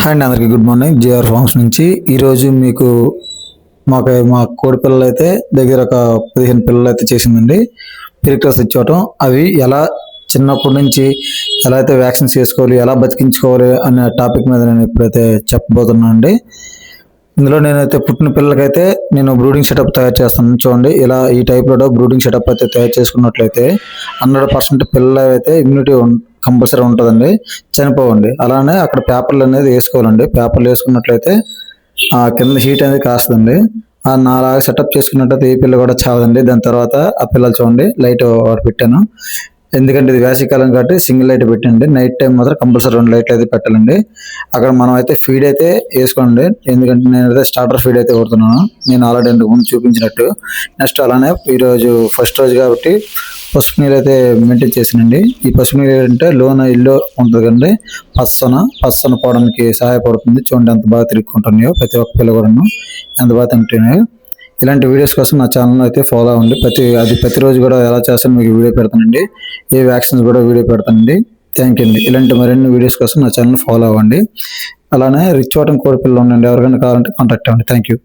And అందరికీ good morning. GR forms నుంచి ఈరోజు మీకు మా కోడి పిల్లలు అయితే దగ్గర ఒక 15 పిల్లలు అయితే చేసిందండి. పిరిక్టర్స్ ఇచ్చేయటం అవి ఎలా చిన్నప్పటి నుంచి ఎలా అయితే వ్యాక్సిన్స్ చేసుకోవాలి, ఎలా బతికించుకోవాలి అనే టాపిక్ మీద నేను ఇప్పుడైతే చెప్పబోతున్నాను అండి. ఇందులో నేనైతే పుట్టిన పిల్లలకైతే నేను బ్రూడింగ్ సెటప్ తయారు చేస్తాను. చూడండి, ఇలా ఈ టైప్లో బ్రూడింగ్ సెటప్ అయితే తయారు చేసుకున్నట్లయితే 100% పిల్లలు అయితే ఇమ్యూనిటీ కంపల్సరీ ఉంటుందండి, చనిపోవండి. అలానే అక్కడ పేపర్లు అనేది వేసుకోవాలండి. పేపర్లు వేసుకున్నట్లయితే ఆ కింద హీట్ అనేది కాస్తుందండి. నాలాగా సెటప్ చేసుకున్నట్టయితే ఏ పిల్ల కూడా చావదండి. దాని తర్వాత ఆ పిల్లలు చూడండి లైట్ వాడు పెట్టాను, ఎందుకంటే ఇది వేసవికాలం కాబట్టి సింగిల్ లైట్ పెట్టండి. నైట్ టైం మాత్రం కంపల్సరీ 2 లైట్లు అయితే పెట్టాలండి. అక్కడ మనం అయితే ఫీడ్ అయితే వేసుకోండి, ఎందుకంటే నేనైతే స్టార్టర్ ఫీడ్ అయితే కొడుతున్నాను, నేను ఆల్రెడీ ఇంతకు ముందు చూపించినట్టు. నెక్స్ట్ అలానే ఈరోజు ఫస్ట్ రోజు కాబట్టి పసుపు నీళ్ళు అయితే మెయింటైన్ చేసానండి. ఈ పసుపు నీళ్ళు ఏంటంటే లోన ఇల్లు ఉంటుంది కండి, పచ్చన పోవడానికి సహాయపడుతుంది. చూడండి ఎంత బాగా తిరుగుకుంటున్నాయో ప్రతి ఒక్క పిల్ల కూడా ఎంత బాగా తింటున్నాయో. ఇలాంటి వీడియోస్ కోసం నా ఛానల్ అయితే ఫాలో అవ్వండి. ప్రతిరోజు కూడా ఎలా చేస్తాను మీకు వీడియో పెడతానండి, ఏ వ్యాక్సిన్స్ కూడా వీడియో పెడతానండి. థ్యాంక్ యూ అండి. ఇలాంటి మరిన్ని వీడియోస్ కోసం నా ఛానల్ ఫాలో అవ్వండి. అలానే రిచ్ వాటం కోడి పిల్లలు ఉండండి, ఎవరికైనా కావాలంటే కాంటాక్ట్ అవ్వండి. Thank you.